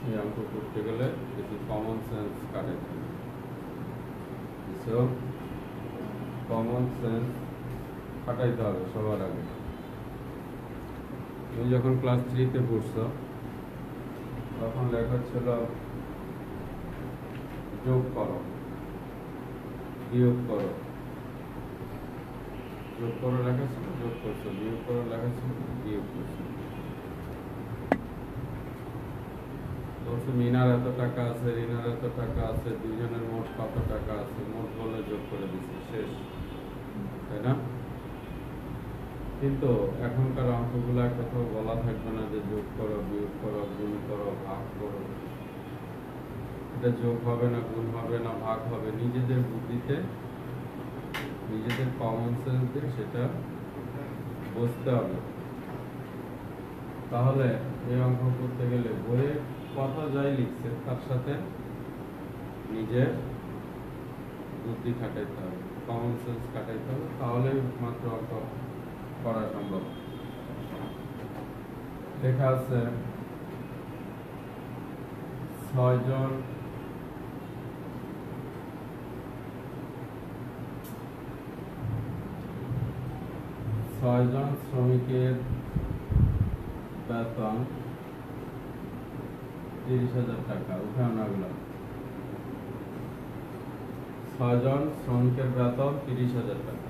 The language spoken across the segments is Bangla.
এই অঙ্ক করতে গেলে কিছু কমন সেন্স কাটাতে হবে। কিছু কমন সেন্স কাটাইতে হবে সবার আগে। তুমি যখন ক্লাস 3-তে পড়ছো তখন লেখা ছিল যোগ করো, বিয়োগ করো। যোগ করো লেখা ছিল, যোগ করছো। বিয়োগ করো লেখা ছিল, বিয়োগ করছো। বলছে মিনার এত টাকা আছে, রিনার এত টাকা আছে, দুইজনের মোট কত টাকা আছে, মোট বলে যোগ করে দিচ্ছে, শেষ। তাই না? কিন্তু এখনকার অঙ্কগুলা কোথাও বলা থাকবে না যে যোগ করো, বিয়োগ করো, গুণ করো, ভাগ করো। এটা যোগ হবে না, গুণ হবে না, ভাগ হবে। নিজেদের বুদ্ধিতে, নিজেদের কমন সেন্স দিয়ে সেটা বুঝতে হবে। তাহলে এই অঙ্ক করতে গেলে বইয়ে কথা যাই লিখছে তার সাথে নিজের বুদ্ধি খাটাইতে হবে, কমন সেন্স কাটাইতে হবে, তাহলে মাত্র অঙ্ক করা সম্ভব। লেখা আছে 6 জন শ্রমিকের বেতন 30,000 টাকা। উঠাও না গুলো। 6 জন শ্রমিকের বেতন 30,000 টাকা।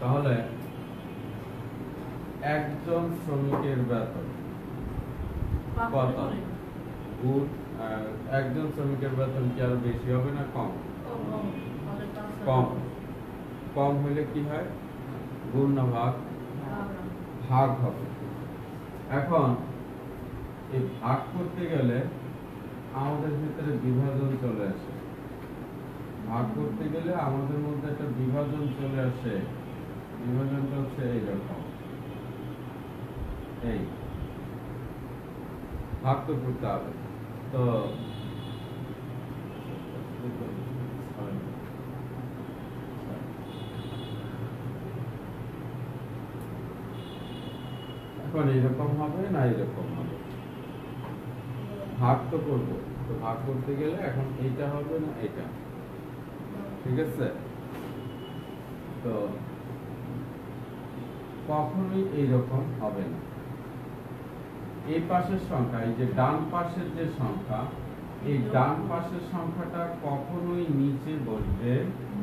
তাহলে একজন শ্রমিকের বেতন কত? গুণ একজন শ্রমিকের বেতন কি আরো বেশি হবে না কম? কম। কম হলে কি হয়? গুণ না ভাগ? ভাগ হবে। এখন এই ভাগ করতে গেলে আমাদের ভিতরে বিভাজন চলে আসে। ভাগ করতে গেলে আমাদের মধ্যে একটা বিভাজন চলে আসে। বিভাজনটা হচ্ছে এইরকম, এই ভাগ তো করতে হবে। তো এখন এইরকম হবে না এরকম হবে? ভাগ তো করবো, তো ভাগ করতে গেলে এখন এইটা হবে না এটা, ঠিক আছে? তো কখনোই এইরকম হবে না। এই পাশের সংখ্যা, এই যে ডান পাশের যে সংখ্যা, এই ডান পাশের সংখ্যাটা কখনোই নিচে বসবে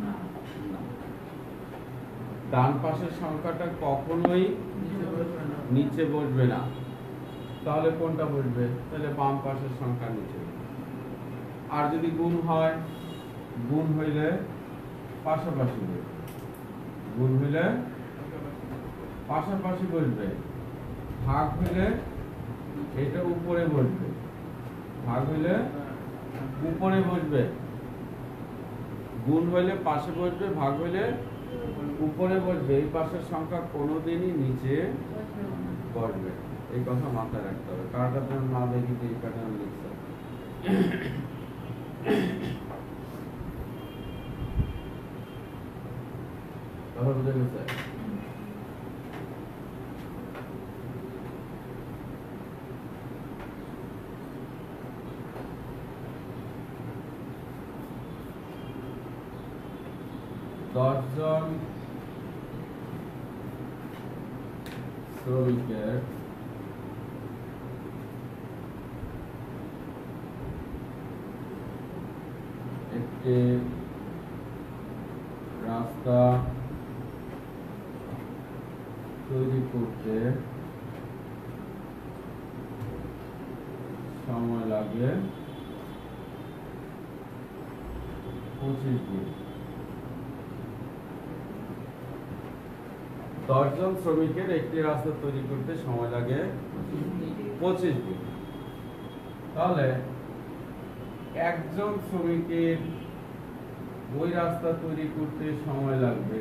না। ডান পাশের সংখ্যাটা কখনোই নিচে বসবে না। তাহলে কোনটা বসবে? তাহলে বাম পাশের সংখ্যা নিচে। আর যদি গুণ হয়, গুণ হইলে পাশাপাশি বসবে। গুণ হইলে পাশাপাশি বসবে। ভাগ হইলে এটা উপরে বসবে। ভাগ হইলে উপরে বসবে। গুণ হইলে পাশে বসবে, ভাগ হইলে উপরে বসবে। এই পাশের সংখ্যা কোনোদিনই নিচে বসবে। এই কথা মাথায় রাখতে হবে। কারটা তুমি না দেখি এই প্যাটার্ন লিখছে। কথা বুঝে গেছে? দশজন শ্রমিকের একটি রাস্তা তৈরি করতে সময় লাগে 25 দিন। 10 জন শ্রমিকের একটি রাস্তা তৈরি করতে সময় লাগে 25 দিন। তাহলে একজন শ্রমিকের ওই রাস্তা তৈরি করতে সময় লাগবে,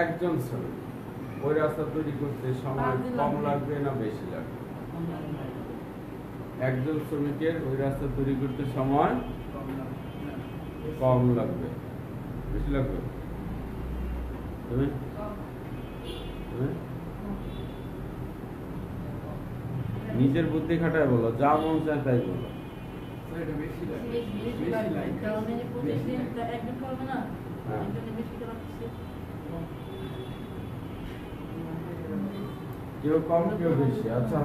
একজন শ্রমিক ওই রাস্তা তৈরি করতে সময় কম লাগবে না বেশি লাগবে? একজন শ্রমিকের ওই রাস্তা তৈরি করতে সময় কম লাগবে, বেশি লাগবে? তুমি নিজের বুদ্ধি খাটায় বলো, যা মন চায় তাই বলো। কেউ কম কেউ বেশি। আচ্ছা,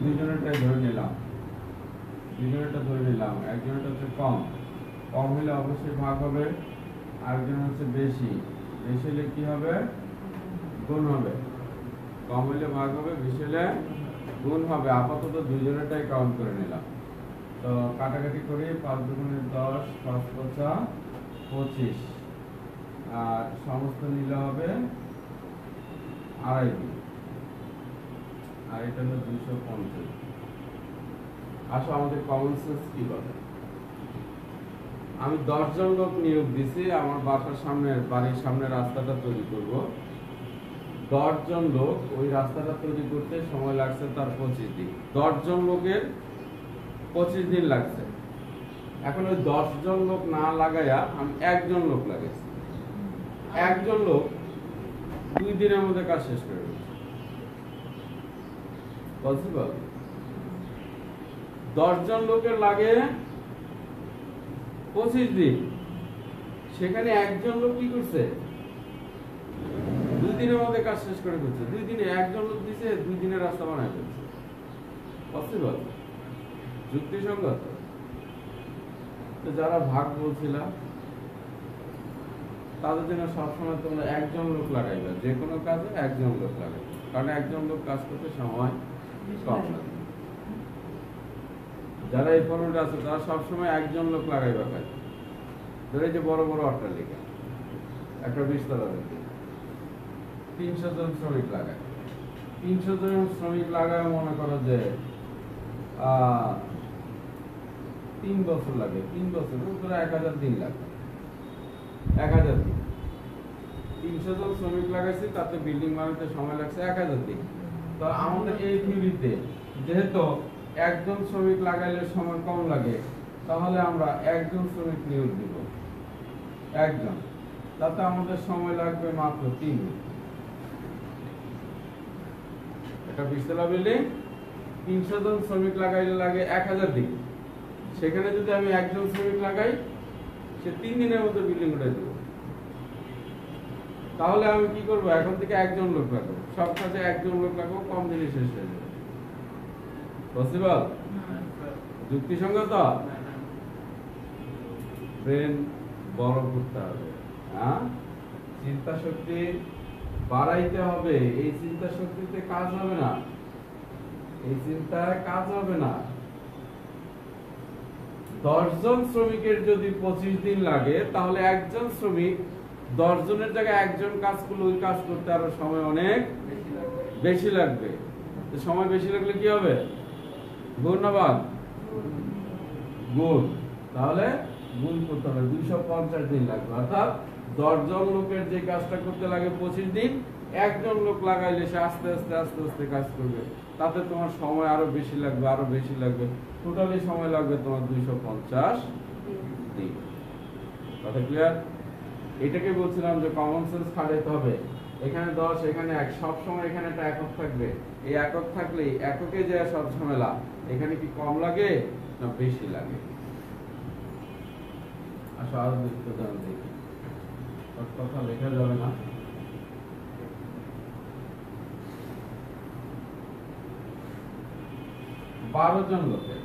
দুজনেরটাই ধরে নিলাম, একজনেরটা হচ্ছে কম। কম হলে অবশ্যই ভাগ হবে, আরেকজন হচ্ছে বেশি। বেশি হলে কি হবে? গুণ হবে। কম হলে ভাগ হবে, বেশি হলে গুণ হবে। আপাতত দুজনেরটাই কাউন্ট করে নিলাম। তো কাটাকাটি করি, 5 দুগুণে 10, 5 পঁচা 25, আর সমস্ত নিলে হবে আড়াই দিন, আর এটা হলো 250। আসো আমাদের কমন সেন্স কি বলে। আমি 10 জন লোক নিয়োগ দিছি আমার বাড়ির সামনে রাস্তাটা তৈরি করব। 10 জন লোক ওই রাস্তাটা তৈরি করতে সময় লাগছে তার 25 দিন। 10 জন লোকের 25 দিন লাগছে। এখন ওই 10 জন লোক না লাগাইয়া আমি একজন লোক লাগাইছি। একজন লোক 2 দিনের মধ্যে কাজ শেষ করে দিচ্ছে। পসিবল? 10 জন লোকের লাগে 25 দিন, সেখানে একজন লোক কি করছে? 2 দিনের মধ্যে কাজ শেষ করে ফেলছে। 2 দিনে একজন লোক দিছে, 2 দিনের রাস্তা বানায় ফেলছে। পসিবল? যুক্তিসঙ্গত? তো যারা ভাগ বলছিলাম তাদের জন্য সবসময় তোমরা একজন লোক লাগাইবে, যে কোনো কাজে একজন লোক লাগাইবে, কারণ একজন লোক কাজ করতে সময় কম লাগে। যারা এই পণ্যটা আছে তারা সবসময় একজন লোক লাগাইবে কাজ। ধরে যে বড় বড় অট্টালিকা, একটা 20 তলা বিল্ডিং, 300 জন শ্রমিক লাগায়। 300 জন শ্রমিক লাগায়, মনে করো যে 3 বছর লাগে। 3 বছর 1000 দিন লাগে। 1000 দিন 300 জন শ্রমিক লাগাইছি, তাতে বিল্ডিং বানাতে সময় লাগছে 1000 দিন। তো আমাদের এই থিওরিতে যেহেতু একজন শ্রমিক লাগাইলে সময় কম লাগে, তাহলে আমরা একজন শ্রমিক নিয়োগ দিব, একজন। তাতে আমাদের সময় লাগবে মাত্র 3 দিন। এটা 20 তলা বিল্ডিং, 300 জন শ্রমিক লাগাইলে লাগে 1000 দিন। সেখানে যদি আমি একজন শ্রমিক লাগাই, সে 3 দিনের মধ্যে বিল্ডিং উঠে দেব। তাহলে আমি কি করব? এখন থেকে একজন লোক লাগাবো, সব কাজে একজন লোক লাগাবো, কম দিনে শেষ হয়ে যাবে। পসিবল? যুক্তিসঙ্গত? ব্রেন বড় করতে হবে, চিন্তা শক্তি বাড়াইতে হবে। এই চিন্তা শক্তিতে কাজ হবে না, এই চিন্তায় কাজ হবে না। 10 জন শ্রমিকের যদি 25 দিন লাগে, তাহলে একজন শ্রমিক 10 জনের জায়গায় একজন কাজ করলে ওই কাজ করতে আরো সময় অনেক বেশি লাগবে। সময় বেশি লাগলে কি হবে? গুণ না ভাগ? গুণ। তাহলে গুণ করতে হবে, 250 দিন লাগবে। অর্থাৎ 10 জন লোকের যে কাজটা করতে লাগে 25 দিন, একজন লোক লাগাইলে সে আস্তে আস্তে আস্তে আস্তে কাজ করবে। তাতে তোমার সময় আরো বেশি লাগবে। টোটালি সময় লাগবে তোমার 250 দিন। কথা ক্লিয়ার? এটাকে বলছিলাম যে কমন সেন্স খাটাইতে হবে। এখানে 10, এখানে 1, সব সময় এখানে একটা একক থাকবে। এই একক থাকলে এককে যে সব ঝামেলা, এখানে কি কম লাগে না বেশি লাগে? আসলে আরো উদাহরণ দেখি, কথা লেখা যাবে না। বারো জন লোকের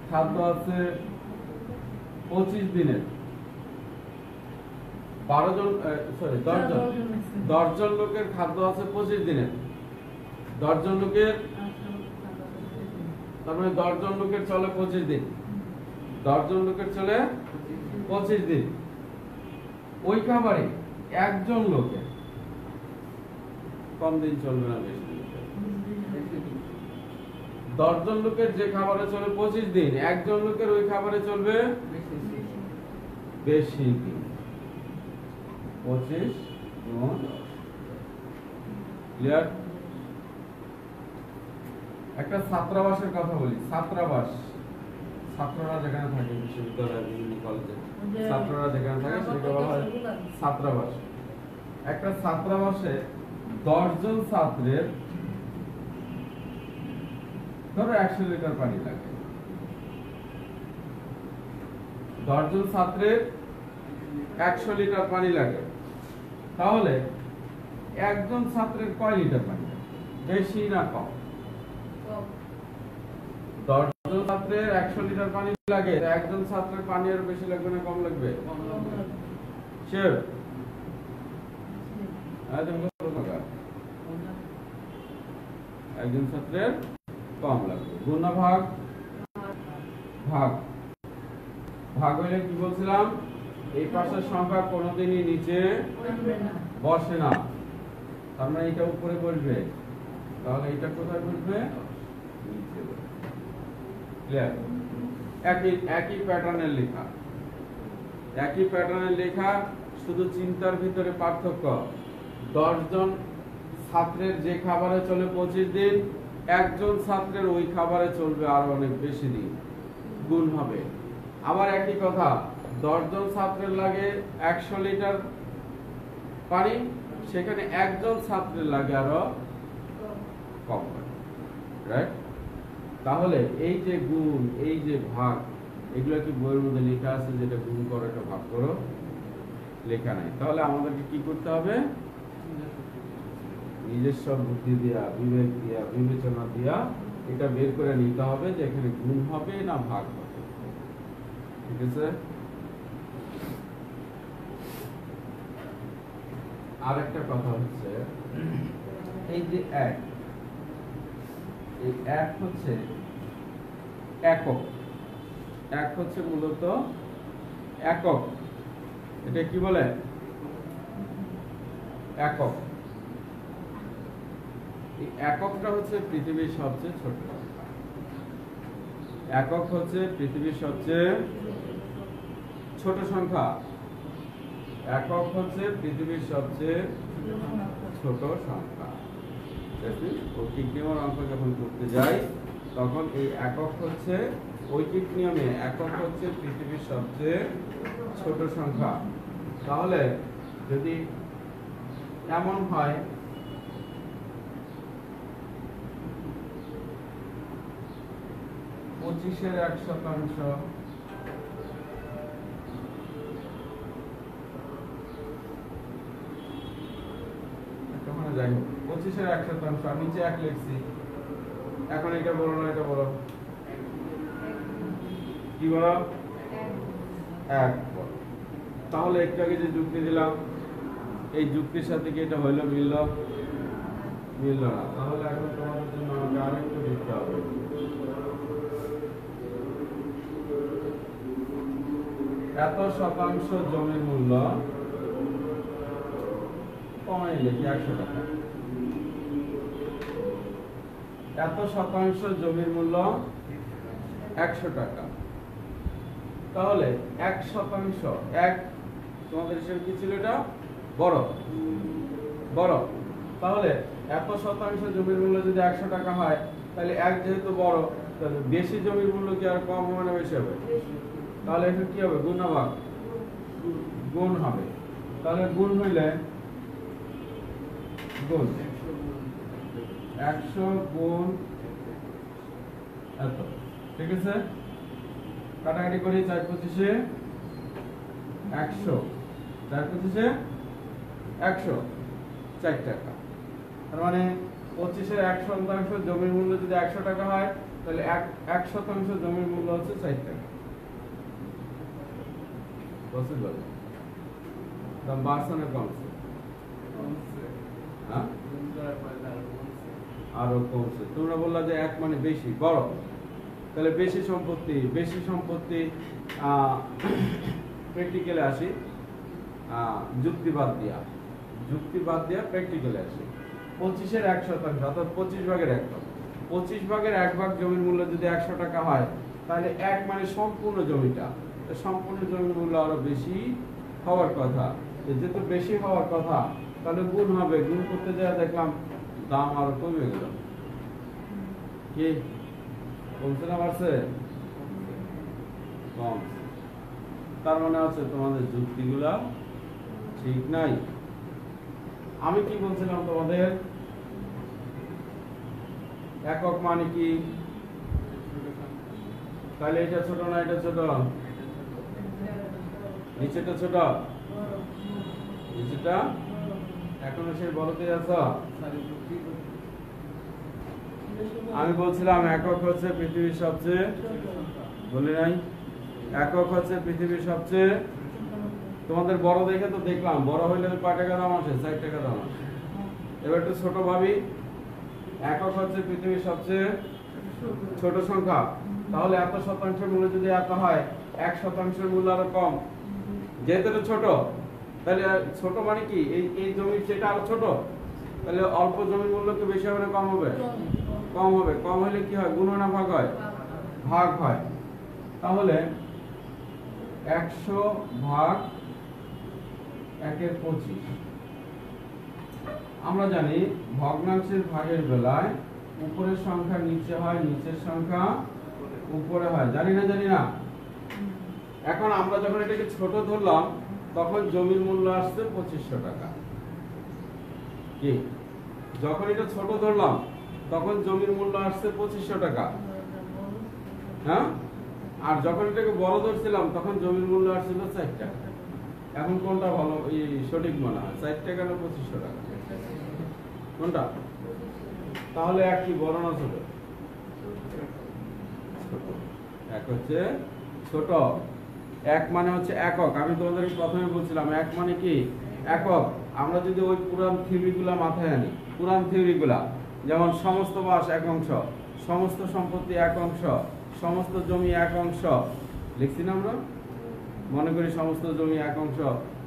খাদ্য আছে 25 দিনের। 10 জন লোকের খাদ্য আছে 25 দিনের। 10 জন লোকের, তার মানে 10 জন লোকের চলে 25 দিন। 10 জন লোকের চলে 25 দিন। ওই খাবারে একজন লোকের কম দিন চলবে না, বেশি দিন। 10 জন লোকের যে খাবারে চলে 25 দিন, একজন লোকের ওই খাবারে চলবে বেশি দিন। 25 গুণ 10। ক্লিয়ার? একটা ছাত্রাবাসের কথা বলি। ছাত্রাবাস, ছাত্ররা যেখানে থাকে বিশ্ববিদ্যালয়, বিভিন্ন কলেজে ছাত্ররা যেখানে থাকে সেটা বলা হয় ছাত্রাবাস। একটা ছাত্রাবাসে 10 জন ছাত্রের ধরো 100 লিটার পানি লাগে, 10 জন ছাত্রের 100 লিটার পানি লাগে, তাহলে একজন ছাত্রের কয় লিটার পানি লাগে, বেশি না কম? 10 জন ছাত্রের 100 লিটার পানি লাগে, একজন ছাত্রের পানি আরো বেশি লাগবে না কম লাগবে? শিওর? একজন ছাত্রের কম লাগবে। গুণ না ভাগ? ভাগ। ভাগ হইলে কি বলছিলাম, এই পাশের সংখ্যা কোনোদিনই নিচে বসে না, তার মানে এটা উপরে বসবে, তাহলে এটা কোথায় বসবে? নিচে বসবে। ক্লিয়ার? একই প্যাটার্নের লেখা, একই প্যাটার্নের লেখা, শুধু চিন্তার ভিতরে পার্থক্য। 10 জন ছাত্রের যে খাবারে চলে 25 দিন, একজন ছাত্রের ওই খাবারে চলবে আরো অনেক বেশি দিন, গুণ হবে। আবার একই কথা, 10 জন ছাত্রের লাগে 100 লিটার পানি, সেখানে একজন ছাত্রের লাগে আরো কম, রাইট? তাহলে এই যে গুণ, এই যে ভাগ, এগুলো কি বইয়ের মধ্যে লেখা আছে যেটা গুণ করো এটা ভাগ করো? লেখা নাই। তাহলে আমাদেরকে কি করতে হবে? নিজস্ব বুদ্ধি দিয়া, বিবেক দিয়া, বিবেচনা দিয়া এটা বের করে নিতে হবে যে এখানে গুণ হবে না ভাগ হবে। ঠিক আছে? আর একটা কথা হচ্ছে, এই যে এক, এই এক হচ্ছে একক, এক হচ্ছে মূলত একক। এটা কি বলে? একক। এই এককটা হচ্ছে পৃথিবীর সবচেয়ে ছোট সংখ্যা। একক হচ্ছে পৃথিবীর সবচেয়ে ছোট সংখ্যা। একক হচ্ছে পৃথিবীর সবচেয়ে ছোট সংখ্যা। ঐকিক নিয়মের অঙ্ক যখন করতে যাই তখন এই একক হচ্ছে, ঐকিক নিয়মে একক হচ্ছে পৃথিবীর সবচেয়ে ছোট সংখ্যা। তাহলে যদি এমন হয় পঁচিশের 1/100, যাই হোক 25-এর 1/100, আমি নিচে 1 লিখছি, এখন এটা বলো না এটা বলো, কি বলো? 1 বলো। তাহলে একটু আগে যে যুক্তি দিলাম, এই যুক্তির সাথে কি এটা হইলো, মিলল? মিলল না। তাহলে এখন তোমাদের জন্য আমাকে আরেকটু লিখতে হবে। এত শতাংশ জমির মূল্য, কমাই লিখি 100 টাকা। এত শতাংশ জমির মূল্য 100 টাকা। তাহলে 1%, এক তোমাদের হিসেবে কি ছিল? এটা বড়, বড়। তাহলে এত শতাংশ জমির মূল্য যদি 100 টাকা হয়, তাহলে এক যেহেতু বড়, তাহলে বেশি জমির মূল্য কি আর কম হবে না বেশি হবে? তাহলে এটা কি হবে? গুণ না ভাগ? গুণ হবে। তাহলে গুণ হইলে গুণ 100 গুণ এত, ঠিক আছে? কাটাকাটি করি, 4-25-এ 100, 4-25-এ 100, 4 টাকা। তার মানে 25-এর 1% জমির মূল্য যদি 100 টাকা হয়, তাহলে 1% জমির মূল্য হচ্ছে 4 টাকা। পসিবল? দাম বাড়ছে না কমছে? হ্যাঁ, আরো কমছে। তোমরা বললা যে এক মানে বেশি, বড়। তাহলে বেশি সম্পত্তি, বেশি সম্পত্তি প্র্যাকটিক্যালে আসি, যুক্তিবাদ দিয়া, যুক্তিবাদ দিয়া প্র্যাকটিক্যালে আসি। 25-এর 1%, অর্থাৎ 25 ভাগের 1 ভাগ, 25 ভাগের 1 ভাগ জমির মূল্য যদি 100 টাকা হয়, তাহলে এক মানে সম্পূর্ণ জমিটা, সম্পূর্ণ জমির মূল্য আরো বেশি হওয়ার কথা। যেহেতু বেশি হওয়ার কথা, তাহলে গুণ হবে। গুণ করতে যাওয়া দেখলাম দাম আরো কমে গেল। কি কমছে না বাড়ছে? কম। তার মানে হচ্ছে তোমাদের যুক্তিগুলা ঠিক নাই। আমি কি বলছিলাম তোমাদের? একক মানে কি? তাহলে এটা ছোট না এটা ছোট? নিচেটা ছোট, নিচেটা এখনো সেই বড়তেই আছো। আমি বলছিলাম একক হচ্ছে পৃথিবীর সবচেয়ে, বলি নাই একক হচ্ছে পৃথিবীর সবচেয়ে। তোমাদের বড় দেখে তো দেখলাম, বড় হইলে কয় টাকা দাম আসে? 4 টাকা দাম আসে। এবার একটু ছোট ভাবি, একক হচ্ছে পৃথিবীর সবচেয়ে ছোট সংখ্যা। তাহলে এত শতাংশের মূল্য যদি এত হয়, 1% মূল্য আরো কম, যেহেতু এটা ছোট। তাহলে ছোট মানে কি, এই জমির চেয়ে আরো ছোট। তাহলে অল্প জমির মূল্য কি বেশি হবে না কম হবে? কম হবে। কম হলে কি হয়? গুণ না ভাগ হয়? ভাগ হয়। তাহলে 100 ভাগ 1/25। আমরা জানি ভগ্নাংশের ভাগের বেলায় উপরের সংখ্যা নিচে হয়, নিচের সংখ্যা উপরে হয়। জানি না? এখন আমরা যখন এটাকে ছোট ধরলাম, তখন জমির মূল্য আসছে 2500 টাকা। কি, যখন এটা ছোট ধরলাম তখন জমির মূল্য আসছে 2500 টাকা। হ্যাঁ, আর যখন এটাকে বড় ধরছিলাম তখন জমির মূল্য আসছিল 4 টাকা। এখন কোনটা ভালো, সঠিক মনে হয়? 4 টাকা না 2500 টাকা? কোনটা? তাহলে এক কি, বড় না ছোট? এক হচ্ছে ছোট। এক মানে হচ্ছে একক। আমি তোমাদের প্রথমে বলছিলাম এক মানে কি, একক। আমরা যদি ওই পুরান থিওরিগুলা মাথায় আনি, পুরান থিওরিগুলা যেমন সমস্ত বাস 1 অংশ, সমস্ত সম্পত্তি 1 অংশ, সমস্ত জমি 1 অংশ লিখছি না আমরা? মনে করি সমস্ত জমি 1 অংশ,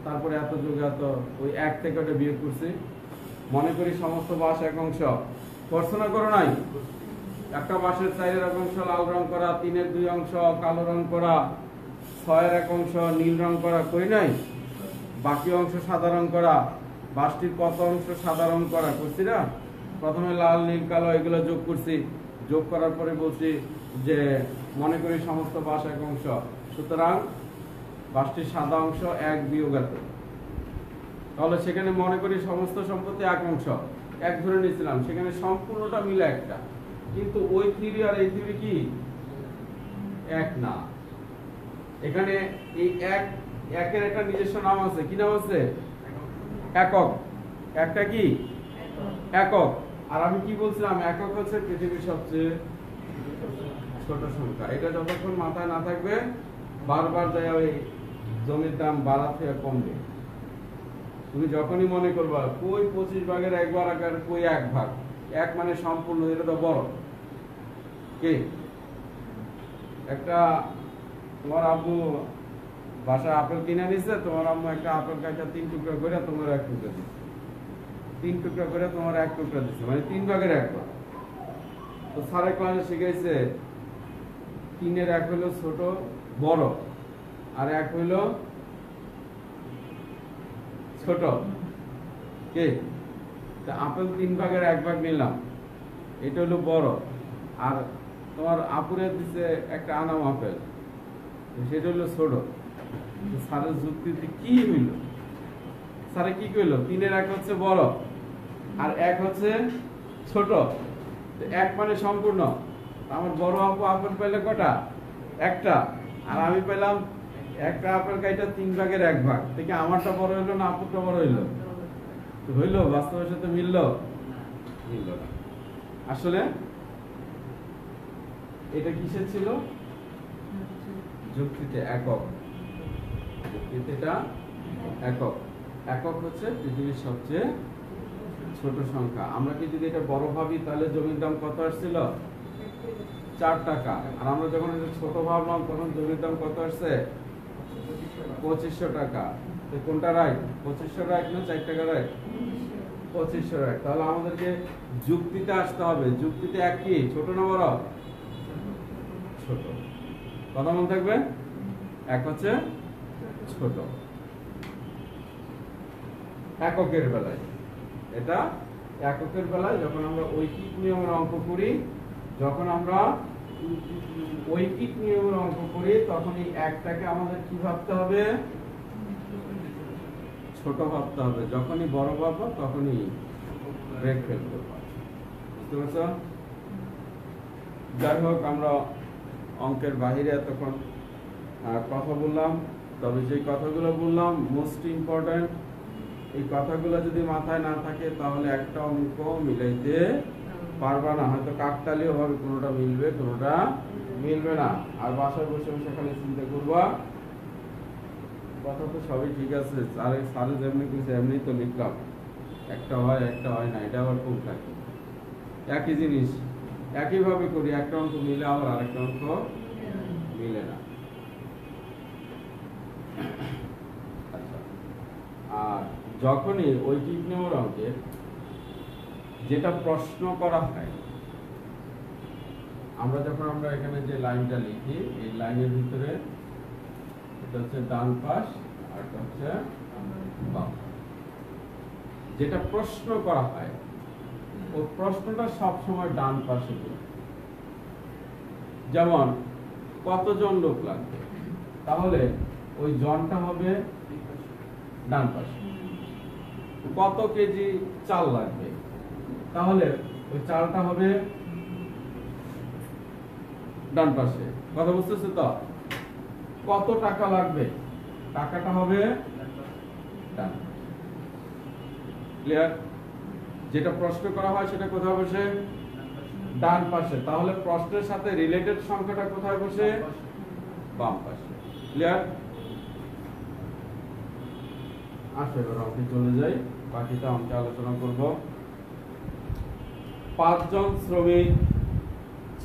তারপরে এত যোগ এত, ওই 1 থেকে ওটা বিয়োগ করছি। মনে করি সমস্ত বাস 1 অংশ, পড়াশোনা করো নাই? একটা বাসের 4-এর 1 অংশ লাল রং করা, 3-এর 2 অংশ কালো রং করা, 6-এর 1 অংশ নীল রং করা, করি নাই? বাকি অংশ সাদা রং করা। বাসটির কত অংশ সাদা রং করা করছি না? প্রথমে লাল নীল কালো এগুলো যোগ করছি। যোগ করার পরে বলছি যে মনে করি সমস্ত বাস 1 অংশ, সুতরাং বাসটির সাদা অংশ 1 বিয়োগ এত। তাহলে সেখানে মনে করি সমস্ত সম্পত্তি 1 অংশ, 1 ধরে নিয়েছিলাম, সেখানে সম্পূর্ণটা মিলে একটা। কিন্তু ওই থিওরি আর এই থিওরি কি এক না। এখানে এই একের একটা নিজস্ব নাম আছে। কি নাম আছে? একক। একটা কি একক। আর আমি কি বলছিলাম, একক হচ্ছে পৃথিবীর সবচেয়ে ছোট সংখ্যা। এটা যতক্ষণ মাথায় না থাকবে, বারবার যায় ওই জমির দাম বাড়া থেকে কমবে। তুমি যখনই মনে করবা কই 25 ভাগের 1 ভাগ আর কই 1 ভাগ, 1 মানে সম্পূর্ণ, এটা তো বড়। কি, একটা তোমার আব্বু বাসায় আপেল কিনে নিছে, তোমার আম্মু একটা আপেল কাটা 3 টুকরা করে তোমার 1 টুকরা দিচ্ছে, 3 টুকরা করে তোমার 1 টুকরা দিচ্ছে, মানে 3 ভাগের 1 ভাগ। তো স্যারের ক্লাসে শিখাইছে 3-এর 1 হলো ছোট বড়, আর 1 হইলো ছোট। কি, আপেল 3 ভাগের 1 ভাগ নিলাম, এটা হলো বড়। আর তোমার আপুরে দিছে একটা আনাম আপেল, সেটা হলো ছোট। স্যারের যুক্তিতে কি হইল? স্যারে কি কইল? 3-এর 1 হচ্ছে বড় আর 1 হচ্ছে ছোট। 1 মানে সম্পূর্ণ। আমার বড় আপু আপেল পাইলে কটা? একটা। আর আমি পেলাম একটা আপেল কাইটা 3 ভাগের 1 ভাগ। থেকে আমারটা বড় হইলো না আপুরটা বড় হইলো? হইলো, বাস্তবের সাথে মিললো? মিললো না। আসলে এটা কিসের ছিল? যুক্তিতে একক। যুক্তিতে এটা একক। একক হচ্ছে পৃথিবীর সবচেয়ে ছোট সংখ্যা। আমরা কি যদি এটা বড় ভাবি, তাহলে জমির দাম কত আসছিল? 4 টাকা। আর আমরা যখন এটা ছোট ভাবলাম, তখন জমির দাম কত আসছে? 2500 টাকা। তো কোনটা রাইট? 2500 রাইট না 4 টাকা রাইট? 2500 রাইট। তাহলে আমাদেরকে যুক্তিতে আসতে হবে। যুক্তিতে এক কি, ছোট না বড়? ছোট। কথা মনে থাকবে, এক হচ্ছে ছোট। এককের বেলায়, এটা এককের বেলায় যখন আমরা ঐকিক নিয়মের অঙ্ক করি, তখন এই একটাকে আমাদের কি ভাবতে হবে? ছোট ভাবতে হবে। যখনই বড় ভাববো তখনই ব্রেক ফেল করবো। বুঝতে পারছো? যাই হোক, আমরা অঙ্কের বাইরে এতক্ষণ কথা বললাম, তবে যে কথাগুলো বললাম মোস্ট ইম্পর্ট্যান্ট, এই কথাগুলো যদি মাথায় না থাকে তাহলে একটা অঙ্ক মিলাইতে পারবা না। হয়তো কাকতালীয় ভাবে কোনোটা মিলবে, কোনোটা মিলবে না। আর বাসায় বসে বসে খালি চিন্তা করবা কথা তো সবই ঠিক আছে, স্যারে যেমনি কিছু এমনি তো লিখলাম, একটা হয় না, এটা আবার কোন থাকে? একই জিনিস একইভাবে করি, একটা অঙ্ক মিলে আবার আরেকটা অঙ্ক মিলে না। আচ্ছা, আর যখনই ওই টিপ নম্বর অঙ্কে যেটা প্রশ্ন করা হয়, আমরা এখানে যে লাইনটা লিখি, এই লাইনের ভিতরে এটা হচ্ছে ডান পাশ আর এটা হচ্ছে বাম। যেটা প্রশ্ন করা হয় ওই প্রশ্নটা সবসময় ডান পাশে দিই। যেমন কতজন লোক লাগবে, তাহলে ওই জনটা হবে ডান পাশে। কত কেজি চাল লাগবে, তাহলে ওই চালটা হবে ডান পাশে। কথা বুঝতেছে তো? কত টাকা লাগবে, টাকাটা হবে ডান পাশে। ক্লিয়ার? যেটা প্রশ্ন করা হয় সেটা কোথায় বসে? ডান পাশে। তাহলে প্রশ্নের সাথে রিলেটেড সংখ্যাটা কোথায় বসে? বাম পাশে। ক্লিয়ার? আসো এবার অঙ্কে চলে যাই, বাকিটা অঙ্কে আলোচনা করব। 5 জন শ্রমিক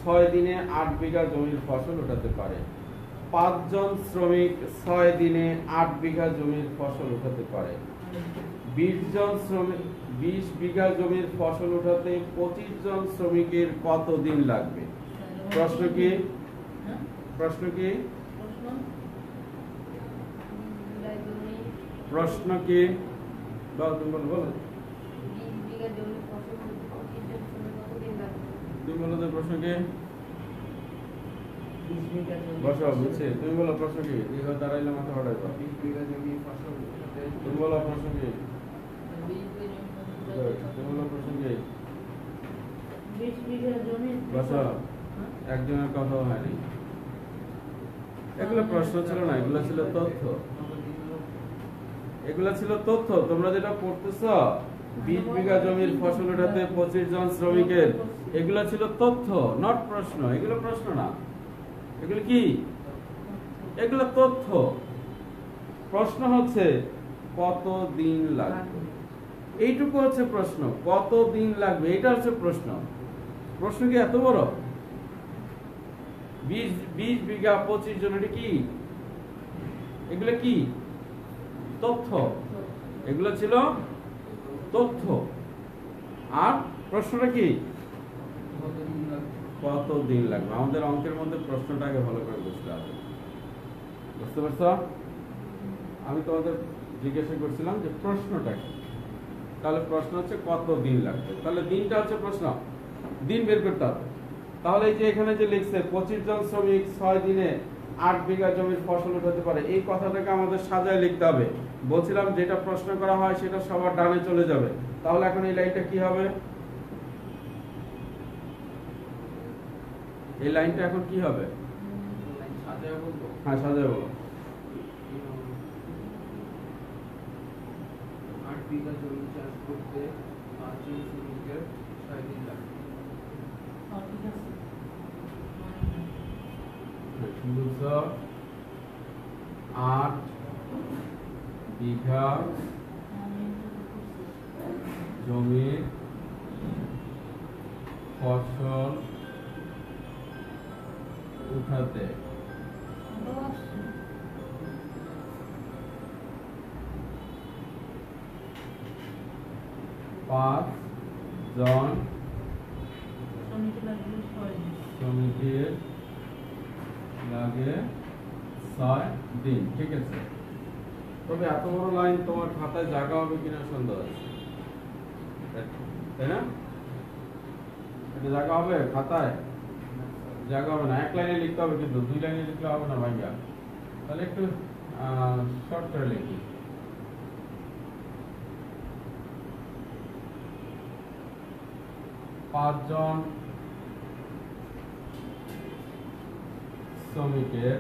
6 দিনে 8 বিঘা জমির ফসল উঠাতে পারে। 5 জন শ্রমিক 6 দিনে 8 বিঘা জমির ফসল উঠাতে পারে। 20 জন শ্রমিক 20 বিঘা জমির ফসল উঠাতে 25 জন শ্রমিকের কত দিন লাগবে? প্রশ্ন কি? প্রশ্ন কি? প্রশ্ন কি? বল, তুমি বলো। 20 বিঘা জমির ফসল উঠাতে 25 জন শ্রমিক কত দিন লাগবে? তুমি বলো তো প্রশ্ন কি? 20 বিঘা জমি বসো, বুঝছি। তুমি বলো প্রশ্ন কি? এবার দাঁড়াইলে মাথা ফাটাই দাও। 20 বিঘা জমি ফসল উঠাতে তুমি বলো প্রশ্ন কি? 20 বিঘা জমির ফসল উঠাতে তুমি বলো প্রশ্ন কি? 20 বিঘা জমির বসো, একজনের কথা হয়নি। এগুলো প্রশ্ন ছিল না, এগুলো ছিল তথ্য। এগুলা ছিল তথ্য। তোমরা যেটা পড়তেছ 20 বিঘা জমির ফসল উঠাতে 25 জন শ্রমিকের, এগুলা ছিল তথ্য, নট প্রশ্ন। এগুলো প্রশ্ন না, এগুলো কি? এগুলো তথ্য। প্রশ্ন হচ্ছে কত দিন লাগবে, এইটুকু হচ্ছে প্রশ্ন। কত দিন লাগবে, এটা হচ্ছে প্রশ্ন। প্রশ্ন কি এত বড়? 20 বিঘা 25 জন, এটা কি? এগুলো কি? তথ্য। এগুলো ছিল তথ্য। আর প্রশ্নটা কি? কত দিন লাগবে। আমাদের অঙ্কের মধ্যে প্রশ্নটাকে ভালো করে বুঝতে হবে। বুঝতে পারছো? আমি তোমাদের জিজ্ঞাসা করছিলাম যে প্রশ্নটা কি, তাহলে প্রশ্ন হচ্ছে কত দিন লাগবে। তাহলে দিনটা হচ্ছে প্রশ্ন, দিন বের করতে হবে। তাহলে এই যে এখানে যে লিখছে 25 জন শ্রমিক 6 দিনে 8 বিঘা জমির ফসল উঠাতে পারে, এই কথাটাকে আমাদের সাজায় লিখতে হবে। বলছিলাম যেটা প্রশ্ন করা হয় সেটা সবার ডানে চলে যাবে। তাহলে এখন এই লাইনটা কি হবে? এই লাইনটা এখন কি হবে? সাজায় বলবো। হ্যাঁ, সাজায় বলো। 8 বিঘা জমি চাষ করতে 5 জন শ্রমিকের 6 দিন লাগবে। ঠিক আছে। কি বলছো? 8 বিঘা জমির ফসল উঠাতে 5 জন শ্রমিকের লাগে 6 দিন। ঠিক আছে, তবে এত বড় লাইন তোমার খাতায় জায়গা হবে কিনা সন্দেহ আছে, তাই না? এটা জায়গা হবে খাতায়? জায়গা হবে না। এক লাইনে লিখতে হবে, কিন্তু 2 লাইনে লিখলে হবে না ভাইয়া। তাহলে একটু শর্ট করে লিখি। পাঁচজন শ্রমিকের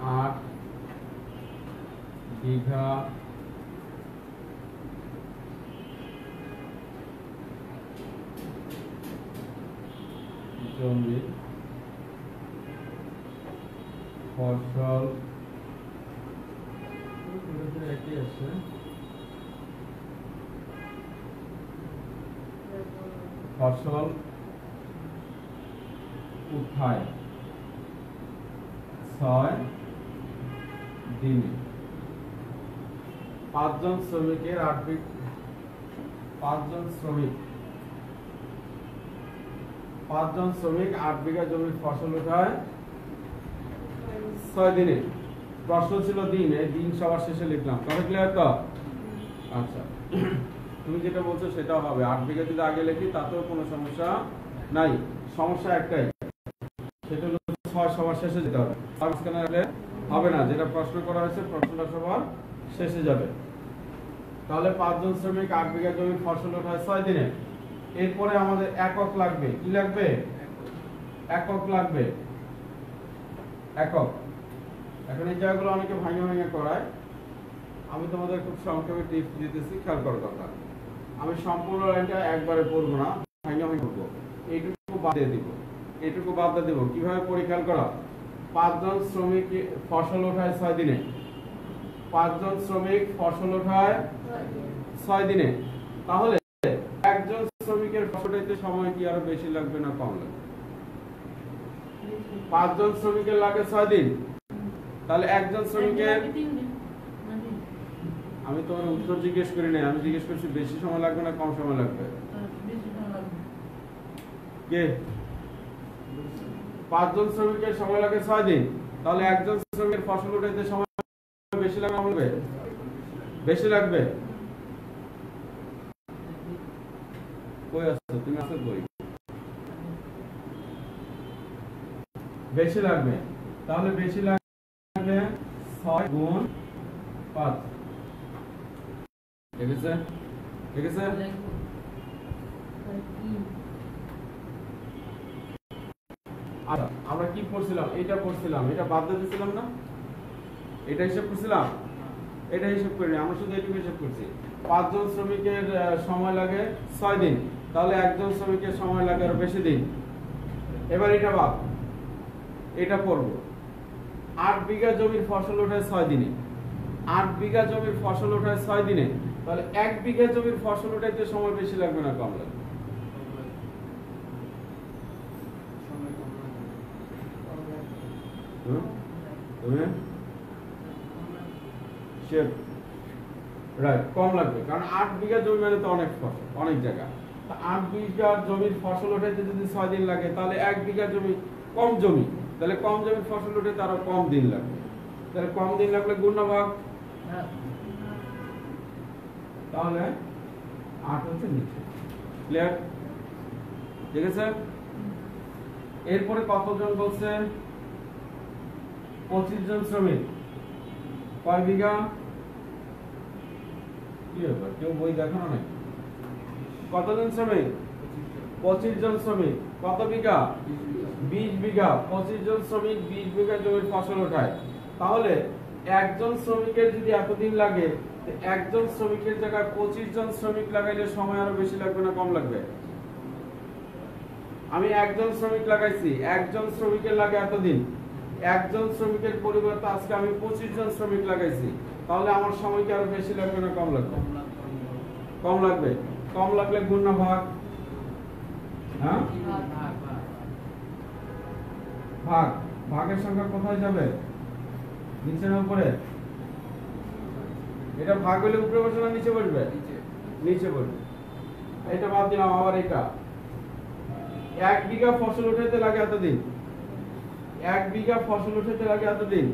8 বিঘা জমি ফসল একই আছে ফসল উঠায় 6 দিনে 5 জন শ্রমিকের 8 বিঘা জমির ফসল উঠায় 6 দিনে। প্রশ্ন ছিল দিন, এই দিন সবার শেষে লিখলাম। কথা ক্লিয়ার তো? আচ্ছা, তুমি যেটা বলছো সেটাও হবে। 8 বিঘা যদি আগে লিখি তাতেও কোনো সমস্যা নাই। সমস্যা একটাই, সেটা হলো 6 সবার শেষে যেতে হবে। মাঝখানে রাখলে হবে না। যেটা প্রশ্ন করা হয়েছে প্রশ্নটা সবার শেষে যাবে। তাহলে 5 জন শ্রমিক 8 বিঘা জমির ফসল ওঠায় 6 দিনে। এরপরে আমাদের একক লাগবে। কি লাগবে? একক লাগবে। একক। এখন এই জায়গাগুলো অনেকে ভাঙে ভাঙে করায়, আমি তোমাদের খুব সংক্ষেপে টিপস দিতেছি, খেয়াল করার কথা। আমি সম্পূর্ণ লাইনটা একবারে পড়বো না, ভাঙে ভাঙে পড়বো। এইটুকু বাদ দিয়ে দিব, এইটুকু বাদ দিয়ে দিব। কিভাবে পরিখ্যাল করা? 5 জন শ্রমিক ফসল ওঠায় 6 দিনে। 5 জন শ্রমিক ফসল ওঠায় 6 দিনে। তাহলে একজন শ্রমিকের ফসল উঠাইতে সময় কি আরো বেশি লাগবে না কম লাগবে? 5 জন শ্রমিকের লাগে 6 দিন। তাহলে একজন শ্রমিকের, আমি তোমার উত্তর জিজ্ঞেস করি না, আমি জিজ্ঞেস করছি বেশি সময় লাগবে না কম সময় লাগবে? কে? 5 জন শ্রমিকের সময় লাগে 6 দিন। তাহলে একজন শ্রমিকের ফসল উঠাইতে সময় বেশি লাগবে? বেশি লাগবে। কই আছো তুমি? আছো কই? বেশি লাগবে। তাহলে বেশি লাগবে 6 গুণ 5। ঠিক আছে? ঠিক আছে? আচ্ছা, আমরা কি পড়ছিলাম? এটা পড়ছিলাম, এটা বাদ দিয়ে দিছিলাম না? এটা হিসাব করছিলাম, এটা হিসাব করিনি, আমরা শুধু এটুকু হিসাব করছি। 5 জন শ্রমিকের সময় লাগে 6 দিন। তাহলে একজন শ্রমিকের সময় লাগে আরো বেশি দিন। এবার এটা বাদ, এটা পড়ব। 8 বিঘা জমির ফসল ওঠায় 6 দিনে। 8 বিঘা জমির ফসল ওঠায় 6 দিনে। তাহলে 1 বিঘা জমির ফসল উঠাইতে সময় বেশি লাগবে না কম লাগবে? কম লাগবে, কারণ 8 বিঘা জমি মানে তো অনেক ফসল, অনেক জায়গা। 8 বিঘা জমির ফসল উঠাইতে যদি 6 দিন লাগে, তাহলে 1 বিঘা জমি কম জমি, তাহলে কম জমির ফসল উঠে তারও কম দিন লাগবে। তাহলে কম দিন লাগলে গুণ না ভাগ? তাহলে 8 হচ্ছে নিচে। ক্লিয়ার? ঠিক আছে? এরপরে কতজন বলছে? 25 জন শ্রমিক। কয় বিঘা? কি ব্যাপার, কেউ বই দেখানো নাই? কতজন শ্রমিক? 25 জন শ্রমিক। কত বিঘা? 20 বিঘা। 25 জন শ্রমিক 20 বিঘা জমির ফসল ওঠায়। তাহলে একজন শ্রমিকের যদি এতদিন লাগে, একজন শ্রমিকের জায়গায় 25 জন শ্রমিক লাগাইলে সময় আরো বেশি লাগবে না কম লাগবে? আমি একজন শ্রমিক লাগাইছি, একজন শ্রমিকের লাগে এতদিন। একজন শ্রমিকের পরিবর্তে আজকে আমি 25 জন শ্রমিক লাগাইছি। তাহলে আমার সময় কি আরো বেশি লাগবে না কম লাগবে? কম লাগবে। কম লাগলে গুণ না ভাগ? হ্যাঁ, ভাগ। ভাগের সংখ্যা কোথায় যাবে? নিচে না উপরে? এটা ভাগ হলে উপরে বসবে না নিচে বসবে? নিচে বসবে। এটা বাদ দিলাম। আবার এটা 1 বিঘা ফসল উঠাইতে লাগে এতদিন। 1 বিঘা ফসল উঠাইতে লাগে এতদিন।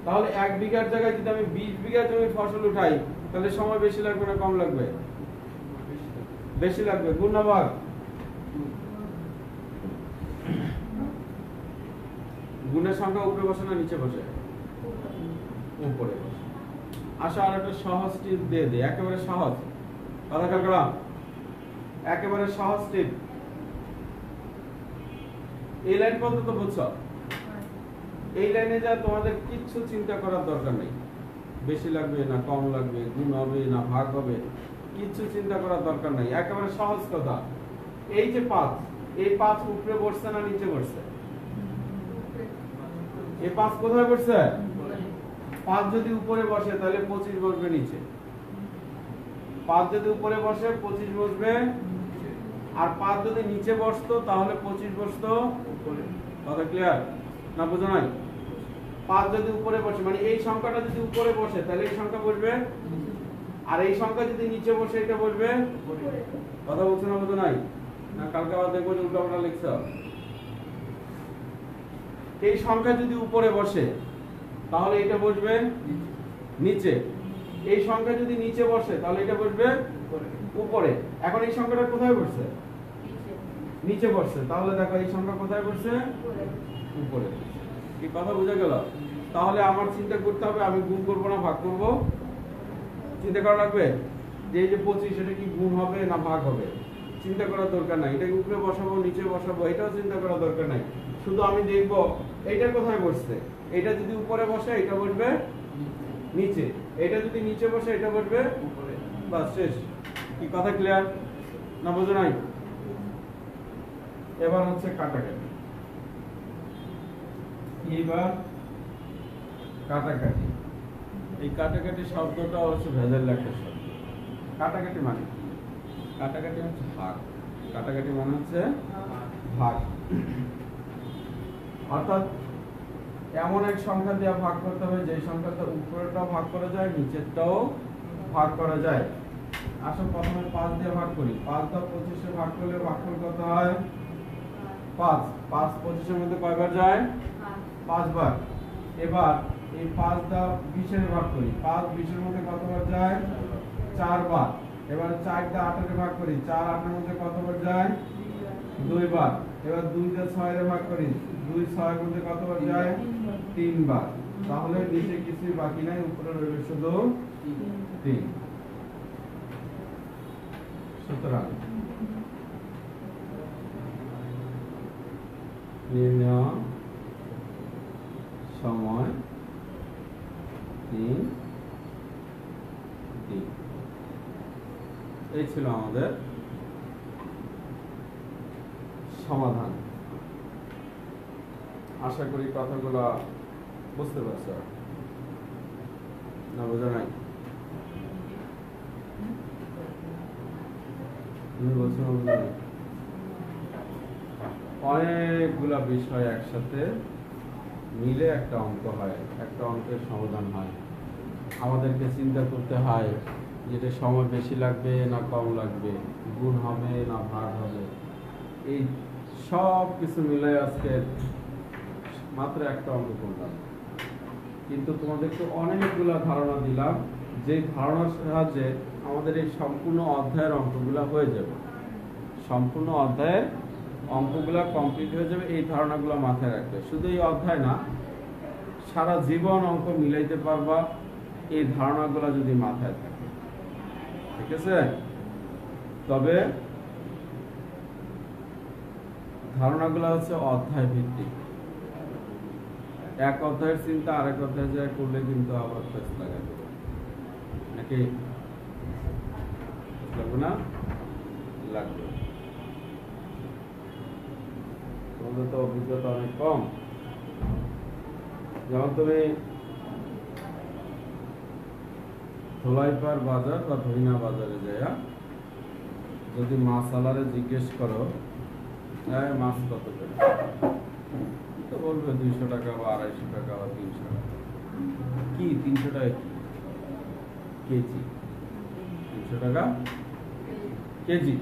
তাহলে 1 বিঘার জায়গায় যদি আমি 20 বিঘা জমির ফসল উঠাই, তাহলে সময় বেশি লাগবে না কম লাগবে? বেশি লাগবে। গুণ না ভাগ? গুণের সংখ্যা উপরে বসে না নিচে বসে? উপরে বসে। আচ্ছা, আর একটা সহজ টিপ দিয়ে দিই, একেবারে সহজ। কথা খেয়াল করা, একেবারে সহজ টিপ। এই লাইন পর্যন্ত বুঝছো? এই লাইনে যা তোমাদের কিচ্ছু চিন্তা করার দরকার নেই, বেশি লাগবে না কম লাগবে, গুণ হবে না ভাগ হবে, কিচ্ছু চিন্তা করার দরকার নাই। একেবারে সহজ কথা। এই যে 5, এই 5 উপরে বসছে না নিচে বসছে? এই 5 কোথায় বসছে? 5 যদি উপরে বসে তাহলে 25 বসবে নিচে। 5 যদি উপরে বসে 25 বসবে, আর 5 যদি নিচে বসতো তাহলে 25 বসতো উপরে। কথা ক্লিয়ার না? বুঝো নাই? 5 যদি উপরে বসে মানে এই সংখ্যাটা যদি উপরে বসে তাহলে এই সংখ্যা বসবে, আর এই সংখ্যা যদি নিচে বসে এটা বসবে। কথা বলছো না? বুঝো নাই? না কালকে আবার দেখবো যে উল্টাপাল্টা লিখছো। এই সংখ্যা যদি উপরে বসে তাহলে এটা বসবে নিচে, এই সংখ্যা যদি নিচে বসে তাহলে এটা বসবে উপরে। এখন এই সংখ্যাটা কোথায় বসছে? নিচে বসছে। তাহলে দেখো এই সংখ্যা কোথায় বসছে? উপরে। কি কথা বোঝা গেল? তাহলে আমার চিন্তা করতে হবে আমি গুণ করবো না ভাগ করব? চিন্তা করা লাগবে যে এই যে 25 এটা কি গুণ হবে না ভাগ হবে? চিন্তা করার দরকার নাই। এটাকে উপরে বসাবো নিচে বসাবো এটাও চিন্তা করার দরকার নাই। শুধু আমি দেখব এইটা কোথায় বসছে। এটা যদি উপরে বসে এটা বসবে নিচে, এটা যদি নিচে বসে এটা বসবে উপরে। বাস শেষ। কি কথা ক্লিয়ার না? বুঝো নাই? এবার হচ্ছে কাটাকাটি। এবার কাটাকাটি। এই কাটাকাটি শব্দটা হচ্ছে ভেজাল একটা শব্দ। কাটাকাটি মানে কি? কাটাকাটি হচ্ছে ভাগ। কাটাকাটি মানে হচ্ছে ভাগ। অর্থাৎ এমন এক সংখ্যা দিয়ে ভাগ করতে হবে যে সংখ্যাটা উপরেরটাও ভাগ করা যায় নিচেরটাও ভাগ করা যায়। আসলে প্রথমে 5 দিয়ে ভাগ করি। 5 দা 25 এ ভাগ করলে ভাগফল কত হয়? 5। 5 25 এর মধ্যে কয়বার যায়? 5 বার। এবার এই 5 দা 20 এর ভাগ করি। 5 20 এর মধ্যে কতবার যায়? 4 বার। এবার 4 দা 8 এর ভাগ করি। 4 8 এর মধ্যে কতবার যায়? 2 বার। এবার 2 দা 6 এর ভাগ করি। 2 6 এর মধ্যে কতবার যায়? 3 বার। তাহলে নিচে কিছুই বাকি নাই, উপরে রইল শুধু 3। সুতরাং নির্ণয় সময় 3 দিন। এই ছিল আমাদের সমাধান। আশা করি কথাগুলো বুঝতে পারছো না? বোঝা নাই? বলছো না? বোঝা নাই? অনেকগুলা বিষয় একসাথে মিলে একটা অঙ্ক হয়, একটা অঙ্কের সমাধান হয়। আমাদেরকে চিন্তা করতে হয় যেটা সময় বেশি লাগবে না কম লাগবে, গুণ হবে না ভাগ হবে। এই সব কিছু মিলে আজকে মাত্র একটা অঙ্ক করলাম, কিন্তু তোমাদেরকে অনেকগুলা ধারণা দিলাম যে ধারণার সাহায্যে আমাদের এই সম্পূর্ণ অধ্যায়ের অঙ্কগুলা হয়ে যাবে। সম্পূর্ণ অধ্যায়ের অঙ্কগুলা কমপ্লিট হয়ে যাবে এই ধারণাগুলো মাথায় রাখবে। শুধু এই অধ্যায় না, সারা জীবন অঙ্ক মিলাইতে পারবা এই ধারণাগুলো যদি মাথায় থাকে। ঠিক আছে? তবে ধারণাগুলো হচ্ছে অধ্যায় ভিত্তিক। এক অধ্যায়ের চিন্তা আরেক অধ্যায়ে যা করলে কিন্তু আবার পেস লাগাই দেবে নাকি? লাগবে না? লাগবে। তোমাদের তো অভিজ্ঞতা অনেক কম। যেমন তুমি ধোলাইপার বাজার বা ধইনা বাজারে যাইয়া যদি মাছ আলারে জিজ্ঞেস করো মাছ কত করে, তো বলবে 200 টাকা বা 250 টাকা বা 300 টাকা। কি 300 টাকা কি কেজি? 300 টাকা কেজি।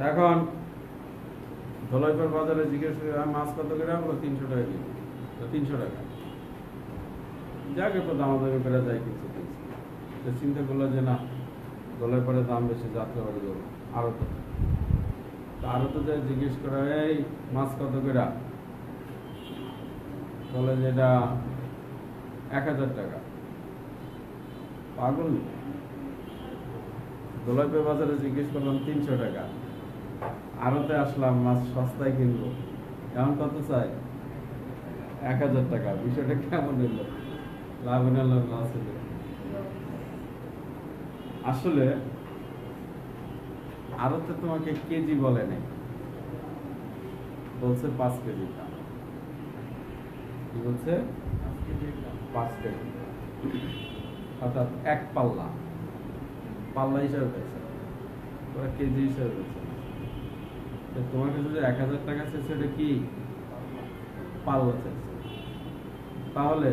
এখন ধোলাইপার বাজারে জিজ্ঞেস করে মাছ কত করে, বলো 300 টাকা কেজি। তো 300 টাকা যাকে তো দামাদামি করে যায় কিছু কিছু। চিন্তা করলো যে না ধোলাইপাড়ের দাম বেশি, যাত্রাবাড়ি যাবো আরো তো। আরো তো যাই জিজ্ঞেস করা এই মাছ কত করে, বলে যে এটা 1000 টাকা। পাগল? ধোলাইপাড় বাজারে জিজ্ঞেস করলাম 300 টাকা, আড়তে আসলাম, মাছ সস্তায় কিনবো, এখন কত চাই? 1000 টাকা। বিষয়টা কেমন হলো? লাভ হলো লস হলো? আসলে আড়তে তোমাকে কেজি বলে নাই, বলছে 5 কেজি দাম। কি বলছে? 5 কেজি, অর্থাৎ 1 পাল্লা, পাল্লা হিসাবে পেয়েছে, ওরা কেজি হিসাবে পেয়েছে। তোমার কাছে যে 1000 টাকা চাইছে এটা কি পাল্লা চাইছে। তাহলে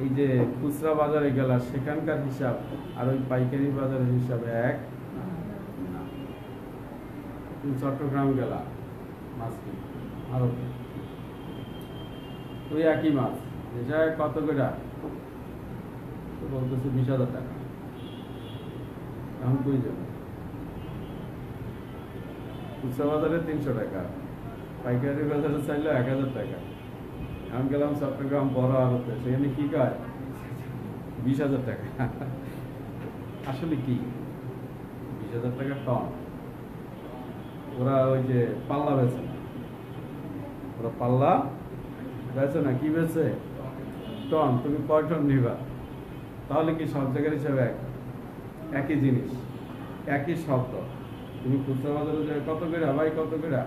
এই যে খুচরা বাজারে গেলা সেখানকার হিসাব আর ওই পাইকারি বাজারের হিসাবে এক না। তুমি চট্টগ্রাম গেলা মাছ কিনতে, আরো ওই একই মাছ, এটা কত করে? তো বলতেছে 20,000 টাকা। এখন কই যাবে? খুচরা বাজারে 300 টাকা, পাইকারি বাজারে চাইলে 1000 টাকা। এখন গেলাম চট্টগ্রাম বড় আড়তে, সেখানে কি কয়? 20,000 টাকা। আসলে কি 20,000 টাকা টন? ওরা ওই যে পাল্লা বেছে না, ওরা পাল্লা বেছে না, কি বেছে? টন। তুমি কয় টন নিবা? তাহলে কি সব জায়গার হিসাবে একই জিনিস, একই শব্দ। তুমি খুচরা বাজারে যাই কত করে ভাই, কত করে?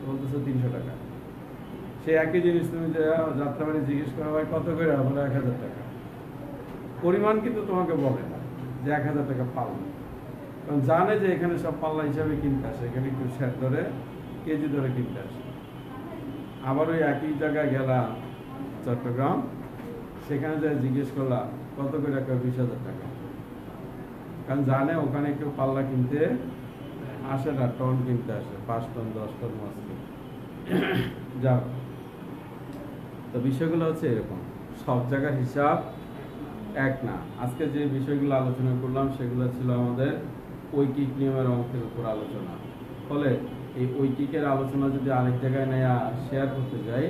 বলতেছে 300 টাকা। সে একই জিনিস তুমি যে যাত্রাবাড়ি জিজ্ঞেস করা ভাই কত করে, বলে 1000 টাকা। পরিমাণ কিন্তু তোমাকে বলে না যে 1000 টাকা পাল্লা, কারণ জানে যে এখানে সব পাল্লা হিসাবে কিনতে আসে, এখানে একটু শেয়ার ধরে কেজি ধরে কিনতে আসে। আবার ওই একই জায়গায় গেলা চট্টগ্রাম, সেখানে যাই জিজ্ঞেস করলা কত করে, 20,000 টাকা। কারণ জানে ওখানে কেউ পাল্লা কিনতে আসে না, টন কিনতে আসে, 5 টন 10 টন মাছ কিনতে। যাও, তো বিষয়গুলো হচ্ছে এরকম, সব জায়গার হিসাব এক না। আজকে যে বিষয়গুলো আলোচনা করলাম সেগুলো ছিল আমাদের ঐকিক নিয়মের অঙ্কের উপর আলোচনা। ফলে এই ঐকিকের আলোচনা যদি আরেক জায়গায় নেয়া শেয়ার করতে যাই,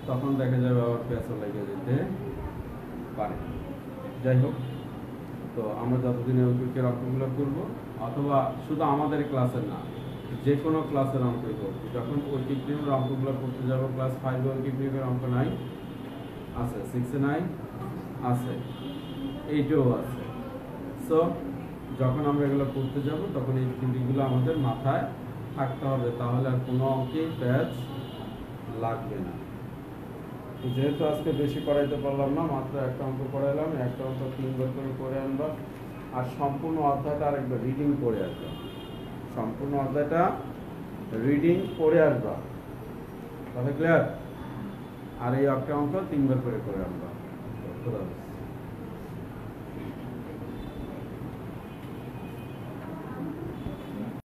তখন দেখা যাবে আবার পেঁচা লেগে যেতে পারে। যাই হোক, তো আমরা যতদিনে ঐকিকের অঙ্কগুলো করবো, অথবা শুধু আমাদের ক্লাসের না, যে কোনো ক্লাসের অঙ্কই করবো, যখন ঐকিক নিয়মের অঙ্কগুলো করতে যাবো, ক্লাস 5 ঐকিক নিয়মের অঙ্ক নাই আছে, 6 নাই আছে, 8 আছে। সো যখন আমরা এগুলো করতে যাব তখন এই থিওরিগুলো আমাদের মাথায় থাকতে হবে, তাহলে আর কোনো অঙ্কেই প্যাচ লাগবে না। তো যেহেতু আজকে বেশি করাইতে পারলাম না, মাত্র একটা অঙ্ক করাইলাম, একটা অঙ্ক 3 বার করে আনবা, আর সম্পূর্ণ অধ্যায়টা আরেকবার রিডিং করে আসবা, সম্পূর্ণ অধ্যায়টা রিডিং করে আসবা, কথা ক্লিয়ার? আর এই একটা অঙ্ক 3 বার করে আনবা।